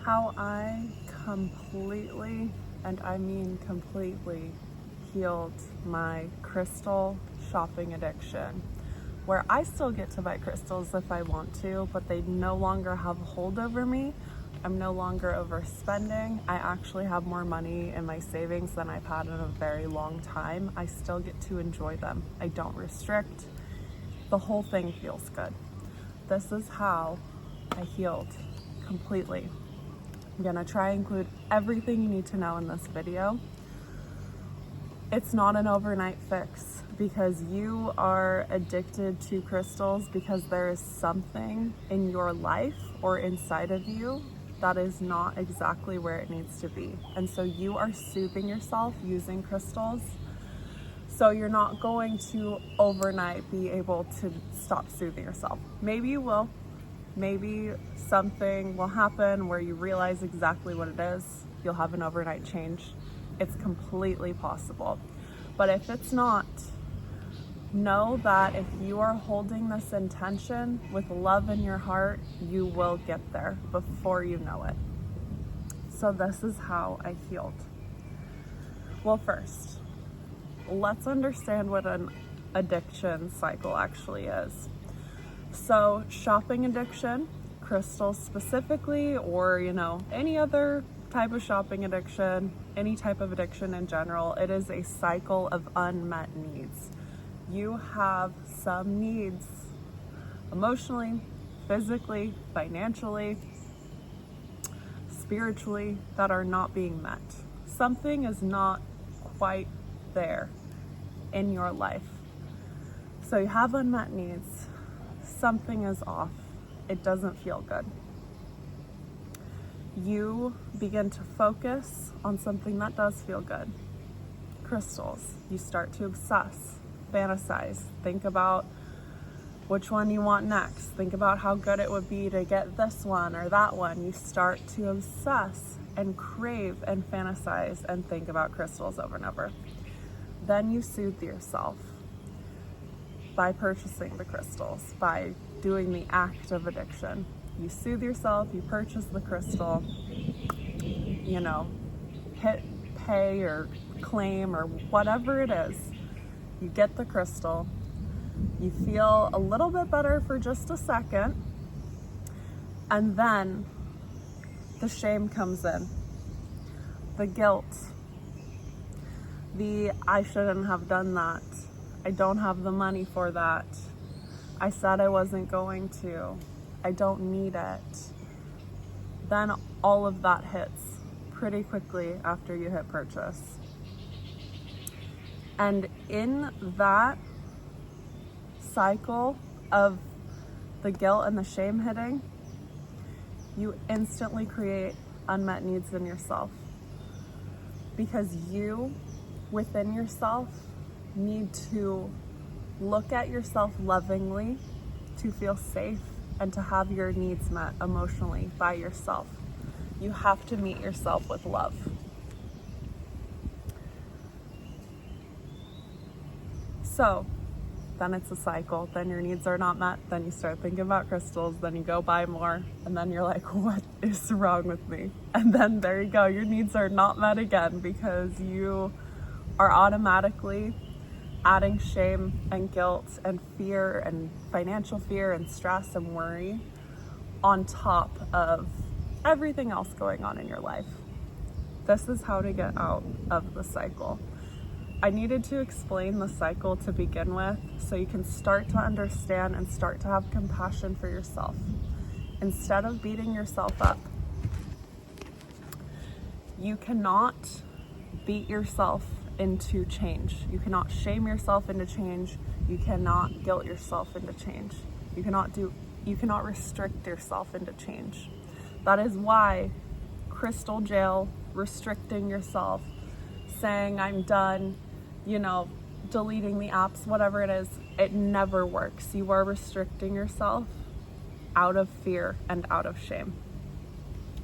how I completely, and I mean completely, healed my crystal shopping addiction, where I still get to buy crystals if I want to, but they no longer have a hold over me. I'm no longer overspending. I actually have more money in my savings than I've had in a very long time. I still get to enjoy them. I don't restrict. The whole thing feels good. This is how I healed completely. I'm gonna try and include everything you need to know in this video. It's not an overnight fix because you are addicted to crystals because there is something in your life or inside of you that is not exactly where it needs to be. And so you are soothing yourself using crystals. So you're not going to overnight be able to stop soothing yourself. Maybe you will. Maybe something will happen where you realize exactly what it is. You'll have an overnight change. It's completely possible. But if it's not, know that if you are holding this intention with love in your heart, you will get there before you know it. So this is how I healed. Well, first, let's understand what an addiction cycle actually is. So shopping addiction, crystals specifically, or any other type of shopping addiction, any type of addiction in general, it is a cycle of unmet needs. You have some needs emotionally, physically, financially, spiritually that are not being met. Something is not quite there in your life. So you have unmet needs. Something is off. It doesn't feel good. You begin to focus on something that does feel good. Crystals. You start to obsess, fantasize, think about which one you want next. Think about how good it would be to get this one or that one. You start to obsess and crave and fantasize and think about crystals over and over. Then you soothe yourself by purchasing the crystals, by doing the act of addiction. You soothe yourself, you purchase the crystal, hit pay or claim or whatever it is. You get the crystal, you feel a little bit better for just a second, and then the shame comes in, the guilt, the I shouldn't have done that. I don't have the money for that. I said I wasn't going to. I don't need it. Then all of that hits pretty quickly after you hit purchase. And in that cycle of the guilt and the shame hitting, you instantly create unmet needs in yourself. Because you, within yourself, need to look at yourself lovingly to feel safe and to have your needs met emotionally by yourself. You have to meet yourself with love. So then it's a cycle. Then your needs are not met. Then you start thinking about crystals. Then you go buy more. And then you're like, what is wrong with me? And then there you go. Your needs are not met again because you are automatically adding shame and guilt and fear and financial fear and stress and worry on top of everything else going on in your life. This is how to get out of the cycle. I needed to explain the cycle to begin with so you can start to understand and start to have compassion for yourself instead of beating yourself up. You cannot beat yourself into change. You cannot shame yourself into change. You cannot guilt yourself into change. You cannot restrict yourself into change. That is why crystal jail, restricting yourself, saying I'm done, deleting the apps, whatever it is, it never works. You are restricting yourself out of fear and out of shame,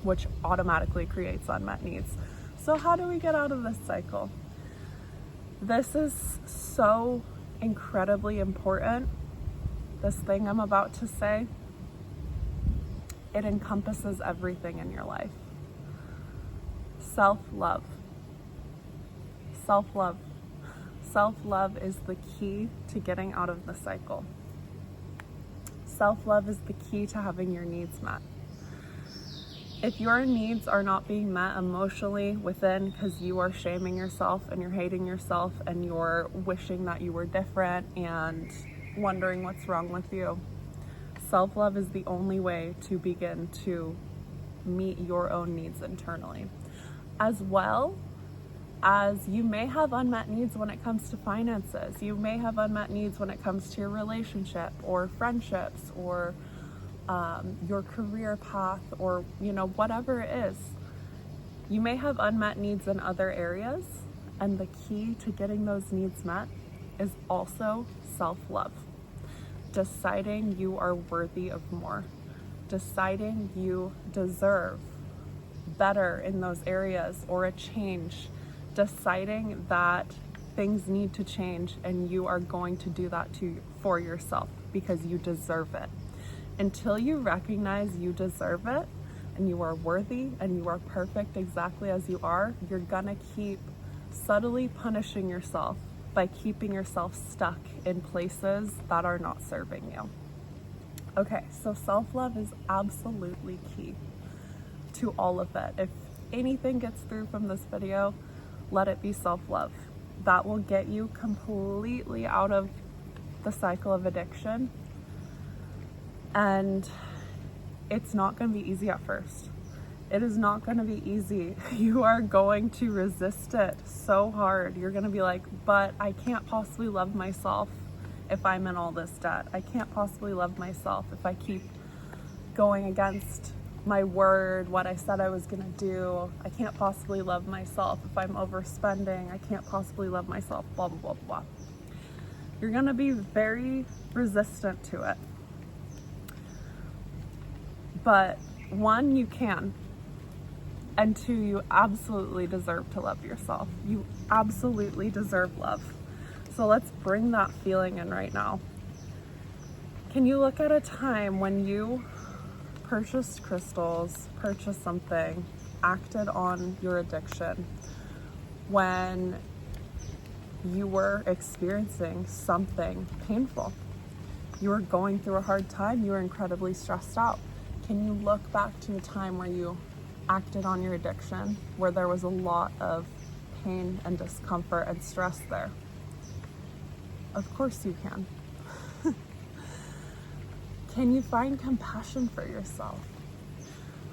which automatically creates unmet needs. So how do we get out of this cycle? This is so incredibly important. This thing I'm about to say, it encompasses everything in your life. Self-love. Self-love. Self-love is the key to getting out of the cycle. Self-love is the key to having your needs met. If your needs are not being met emotionally within because you are shaming yourself and you're hating yourself and you're wishing that you were different and wondering what's wrong with you, self-love is the only way to begin to meet your own needs internally. As well as you may have unmet needs when it comes to finances. You may have unmet needs when it comes to your relationship or friendships or your career path or, whatever it is. You may have unmet needs in other areas, and the key to getting those needs met is also self-love. Deciding you are worthy of more. Deciding you deserve better in those areas or a change. Deciding that things need to change and you are going to do that for yourself because you deserve it. Until you recognize you deserve it and you are worthy and you are perfect exactly as you are, you're gonna keep subtly punishing yourself by keeping yourself stuck in places that are not serving you. Okay, so self-love is absolutely key to all of it. If anything gets through from this video, let it be self-love. That will get you completely out of the cycle of addiction. And it's not going to be easy at first. It is not going to be easy. You are going to resist it so hard. You're going to be like, but I can't possibly love myself if I'm in all this debt. I can't possibly love myself if I keep going against my word, what I said I was going to do. I can't possibly love myself if I'm overspending. I can't possibly love myself, blah, blah, blah, blah. You're going to be very resistant to it. But one, you can. And two, you absolutely deserve to love yourself. You absolutely deserve love. So let's bring that feeling in right now. Can you look at a time when you purchased crystals, purchased something, acted on your addiction, when you were experiencing something painful? You were going through a hard time, you were incredibly stressed out. Can you look back to a time where you acted on your addiction, where there was a lot of pain and discomfort and stress there? Of course you can. Can you find compassion for yourself?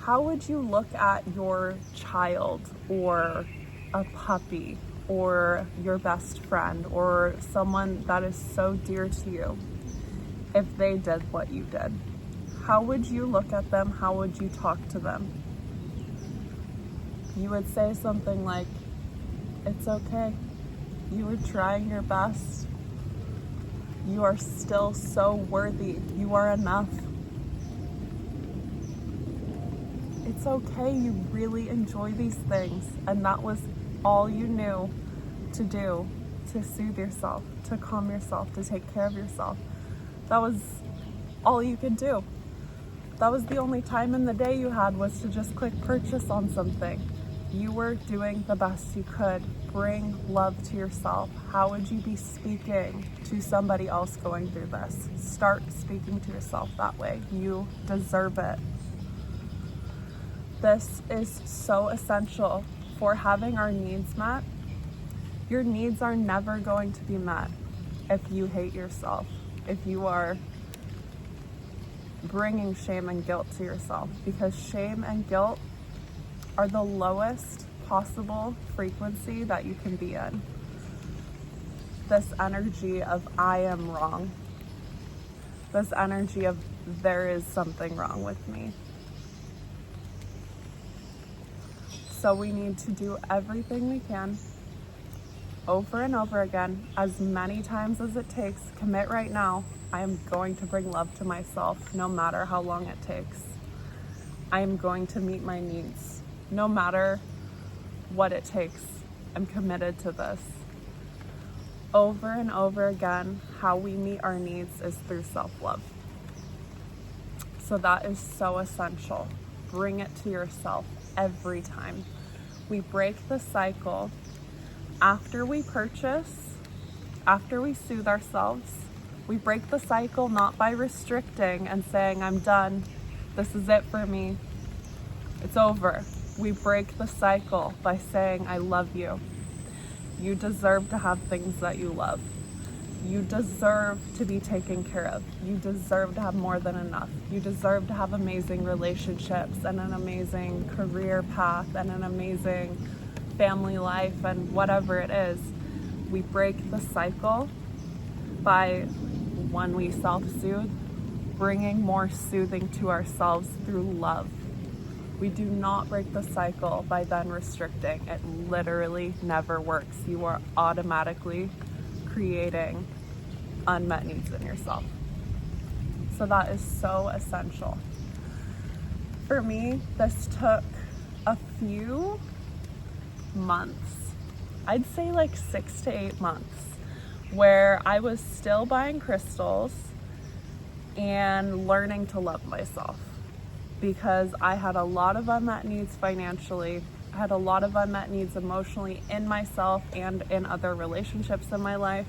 How would you look at your child or a puppy or your best friend or someone that is so dear to you if they did what you did? How would you look at them? How would you talk to them? You would say something like, it's okay. You were trying your best. You are still so worthy. You are enough. It's okay. You really enjoy these things. And that was all you knew to do to soothe yourself, to calm yourself, to take care of yourself. That was all you could do. That was the only time in the day you had, was to just click purchase on something. You were doing the best you could. Bring love to yourself. How would you be speaking to somebody else going through this? Start speaking to yourself that way. You deserve it. This is so essential for having our needs met. Your needs are never going to be met if you hate yourself, if you are bringing shame and guilt to yourself, because shame and guilt are the lowest possible frequency that you can be in. This energy of I am wrong. This energy of there is something wrong with me. So we need to do everything we can over and over again, as many times as it takes. Commit right now. I am going to bring love to myself no matter how long it takes. I am going to meet my needs no matter what it takes. I'm committed to this. Over and over again, how we meet our needs is through self-love. So that is so essential. Bring it to yourself every time. We break the cycle after we purchase, after we soothe ourselves. We break the cycle not by restricting and saying, I'm done, this is it for me, it's over. We break the cycle by saying, I love you. You deserve to have things that you love. You deserve to be taken care of. You deserve to have more than enough. You deserve to have amazing relationships and an amazing career path and an amazing family life and whatever it is. We break the cycle by, when we self-soothe, bringing more soothing to ourselves through love. We do not break the cycle by then restricting. It literally never works. You are automatically creating unmet needs in yourself. So that is so essential. For me, this took a few months. I'd say like 6 to 8 months, where I was still buying crystals and learning to love myself, because I had a lot of unmet needs financially. I had a lot of unmet needs emotionally in myself and in other relationships in my life.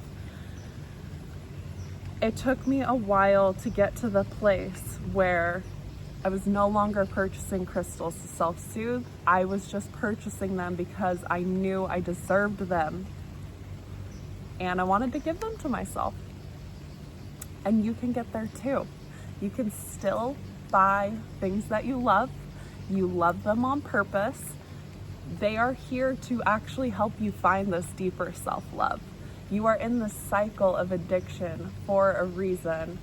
It took me a while to get to the place where I was no longer purchasing crystals to self-soothe. I was just purchasing them because I knew I deserved them and I wanted to give them to myself. And you can get there too. You can still buy things that you love. You love them on purpose. They are here to actually help you find this deeper self-love. You are in this cycle of addiction for a reason.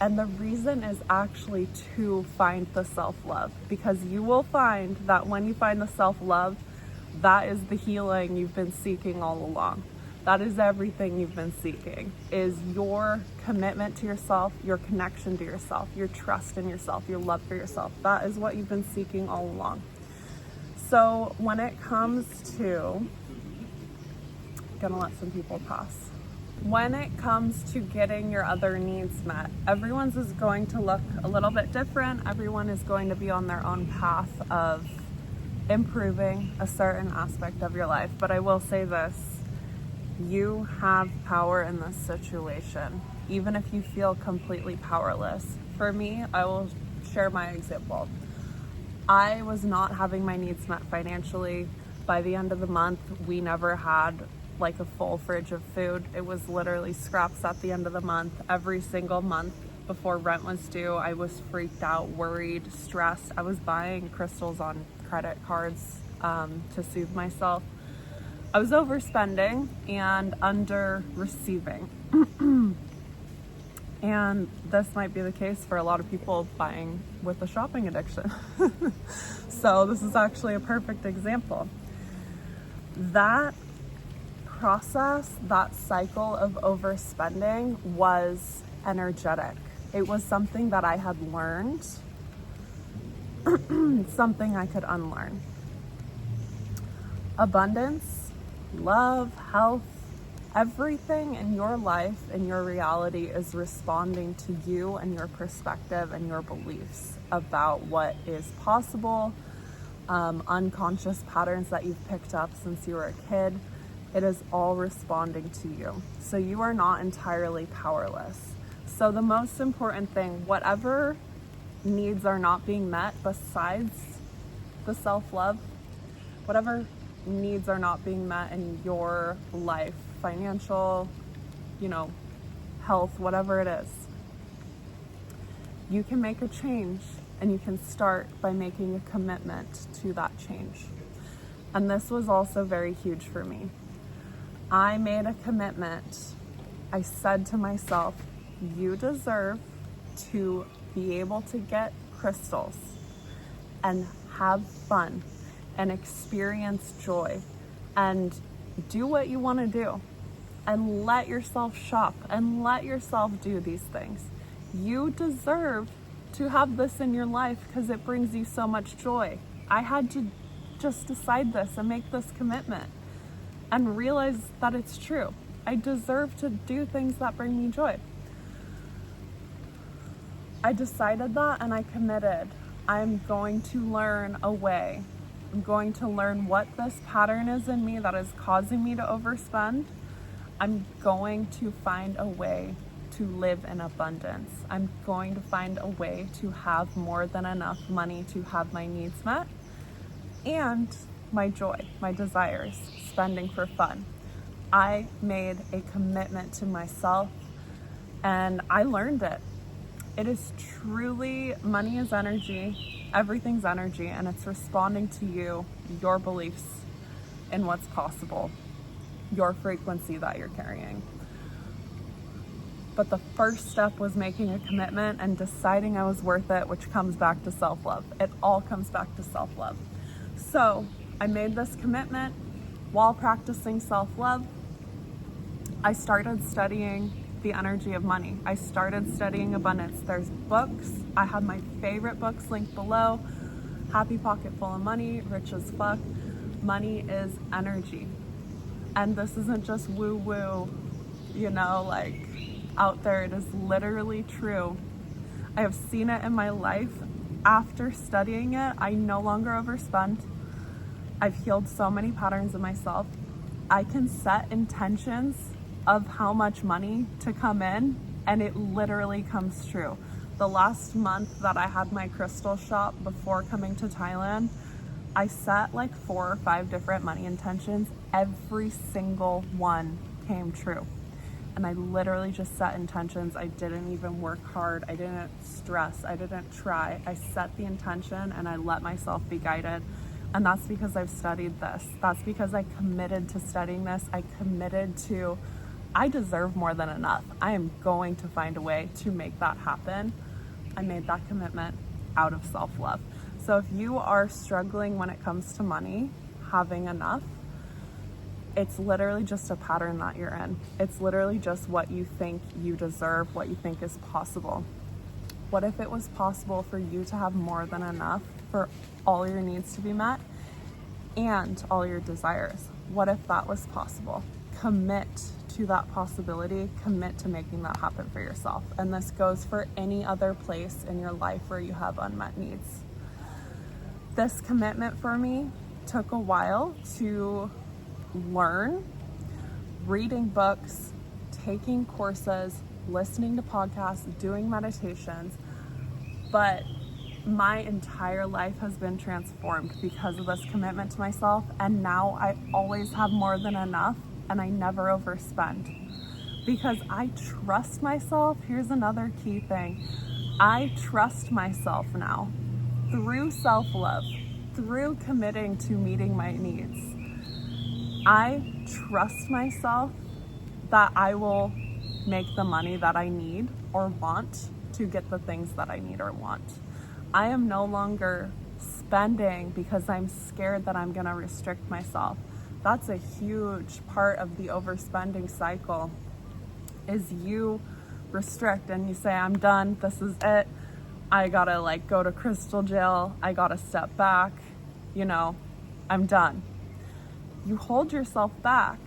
And the reason is actually to find the self-love, because you will find that when you find the self-love, that is the healing you've been seeking all along. That is everything you've been seeking, is your commitment to yourself, your connection to yourself, your trust in yourself, your love for yourself. That is what you've been seeking all along. So when it comes to, gonna let some people pass. When it comes to getting your other needs met, everyone's is going to look a little bit different. Everyone is going to be on their own path of improving a certain aspect of your life. But I will say this, you have power in this situation, even if you feel completely powerless. For me, I will share my example. I was not having my needs met financially. By the end of the month, we never had like a full fridge of food. It was literally scraps at the end of the month. Every single month before rent was due, I was freaked out, worried, stressed. I was buying crystals on credit cards to soothe myself. I was overspending and under receiving. And this might be the case for a lot of people buying with a shopping addiction. So this is actually a perfect example. That process, that cycle of overspending was energetic. It was something that I had learned, something I could unlearn. Abundance, love, health, everything in your life and your reality is responding to you and your perspective and your beliefs about what is possible, unconscious patterns that you've picked up since you were a kid. It is all responding to you. So you are not entirely powerless. So the most important thing, whatever needs are not being met besides the self-love, whatever needs are not being met in your life, financial, health, whatever it is, you can make a change, and you can start by making a commitment to that change. And this was also very huge for me. I made a commitment. I said to myself, you deserve to be able to get crystals and have fun and experience joy and do what you want to do and let yourself shop and let yourself do these things. You deserve to have this in your life because it brings you so much joy. I had to just decide this and make this commitment and realize that it's true. I deserve to do things that bring me joy. I decided that and I committed. I'm going to learn a way I'm going to learn what this pattern is in me that is causing me to overspend. I'm going to find a way to live in abundance. I'm going to find a way to have more than enough money to have my needs met and my joy, my desires, spending for fun. I made a commitment to myself and I learned it. It is truly, money is energy, everything's energy, and it's responding to you, your beliefs in what's possible, your frequency that you're carrying. But the first step was making a commitment and deciding I was worth it, which comes back to self-love. It all comes back to self-love. So I made this commitment while practicing self-love. I started studying the energy of money. I started studying abundance. There's books. I have my favorite books linked below. Happy Pocket Full of Money, Rich as Fuck. Money is energy. And this isn't just woo-woo, like out there. It is literally true. I have seen it in my life. After studying it, I no longer overspend. I've healed so many patterns in myself. I can set intentions of how much money to come in, and it literally comes true. The last month that I had my crystal shop before coming to Thailand, I set like 4 or 5 different money intentions. Every single one came true. And I literally just set intentions. I didn't even work hard. I didn't stress. I didn't try. I set the intention and I let myself be guided. And that's because I've studied this. That's because I committed to studying this. I committed to, I deserve more than enough. I am going to find a way to make that happen. I made that commitment out of self-love. So if you are struggling when it comes to money, having enough, it's literally just a pattern that you're in. It's literally just what you think you deserve, what you think is possible. What if it was possible for you to have more than enough for all your needs to be met and all your desires? What if that was possible? Commit to that possibility. Commit to making that happen for yourself. And this goes for any other place in your life where you have unmet needs. This commitment for me took a while to learn, reading books, taking courses, listening to podcasts, doing meditations, but my entire life has been transformed because of this commitment to myself, and now I always have more than enough and I never overspend because I trust myself. Here's another key thing. I trust myself now through self-love, through committing to meeting my needs. I trust myself that I will make the money that I need or want to get the things that I need or want. I am no longer spending because I'm scared that I'm going to restrict myself. That's a huge part of the overspending cycle, is you restrict and you say, I'm done, this is it. I gotta go to crystal jail. I gotta step back, I'm done. You hold yourself back,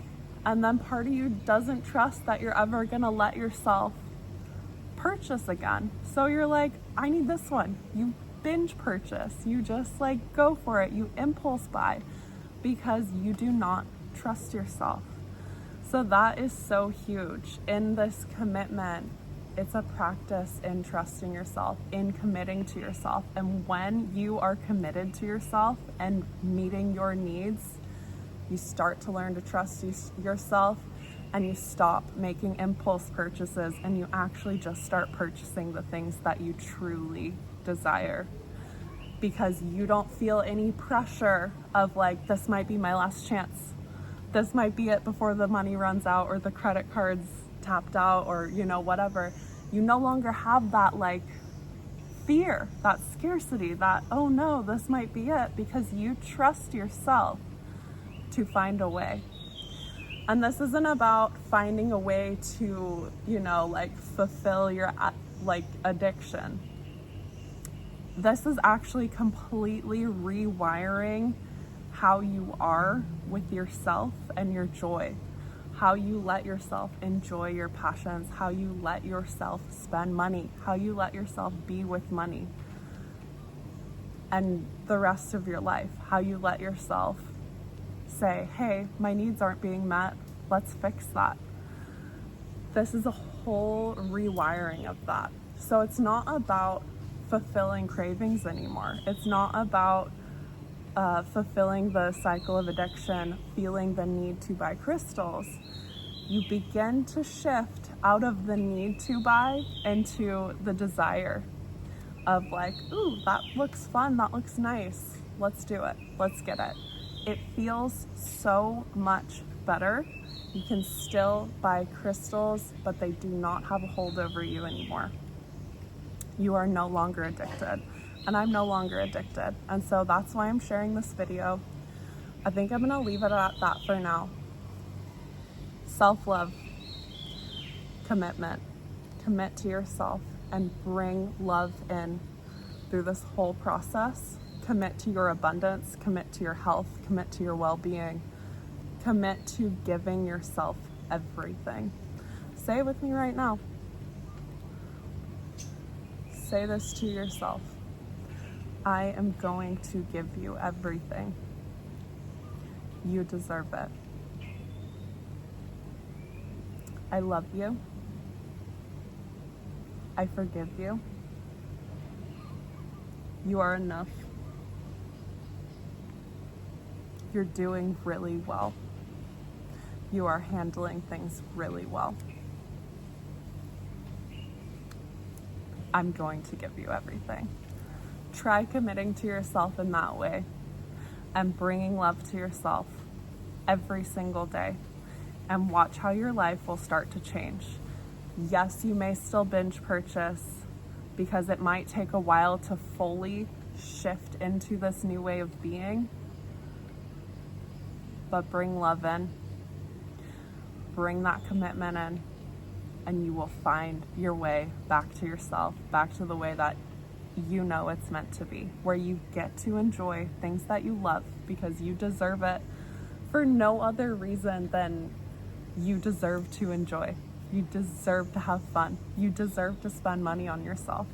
and then part of you doesn't trust that you're ever gonna let yourself purchase again. So you're like, I need this one. You binge purchase. You just go for it. You impulse buy because you do not trust yourself. So that is so huge. In this commitment, it's a practice in trusting yourself, in committing to yourself. And when you are committed to yourself and meeting your needs, you start to learn to trust yourself, and you stop making impulse purchases and you actually just start purchasing the things that you truly desire, because you don't feel any pressure of this might be my last chance. This might be it before the money runs out or the credit card's tapped out or whatever. You no longer have that fear, that scarcity, that, oh no, this might be it, because you trust yourself to find a way. And this isn't about finding a way to, fulfill your addiction. This is actually completely rewiring how you are with yourself and your joy, how you let yourself enjoy your passions, how you let yourself spend money, how you let yourself be with money. and the rest of your life. How you let yourself say, hey, my needs aren't being met, let's fix that. This is a whole rewiring of that. So it's not about fulfilling cravings anymore. It's not about fulfilling the cycle of addiction, feeling the need to buy crystals. You begin to shift out of the need to buy into the desire of like, ooh, that looks fun, that looks nice, let's do it, let's get it. It feels so much better. You can still buy crystals, but they do not have a hold over you anymore. You are no longer addicted, and I'm no longer addicted. And so that's why I'm sharing this video. I think I'm gonna leave it at that for now. Self-love, commitment. Commit to yourself and bring love in through this whole process. Commit to your abundance, commit to your health, commit to your well-being, commit to giving yourself everything. Say it with me right now. Say this to yourself. I am going to give you everything. You deserve it. I love you. I forgive you. You are enough. You're doing really well. You are handling things really well. I'm going to give you everything. Try committing to yourself in that way and bringing love to yourself every single day, and watch how your life will start to change. Yes, you may still binge purchase because it might take a while to fully shift into this new way of being, but bring love in, bring that commitment in, and you will find your way back to yourself, back to the way that you know it's meant to be, where you get to enjoy things that you love because you deserve it for no other reason than you deserve to enjoy. You deserve to have fun. You deserve to spend money on yourself.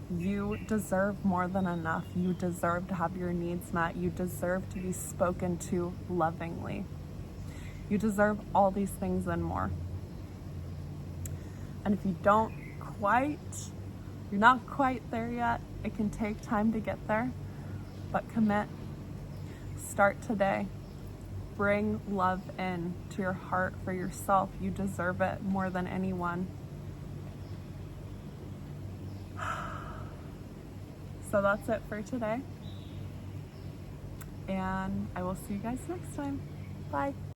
You deserve more than enough. You deserve to have your needs met. You deserve to be spoken to lovingly. You deserve all these things and more. And if you don't you're not quite there yet, it can take time to get there, but commit. Start today. Bring love in to your heart for yourself. You deserve it more than anyone. So that's it for today. And I will see you guys next time. Bye.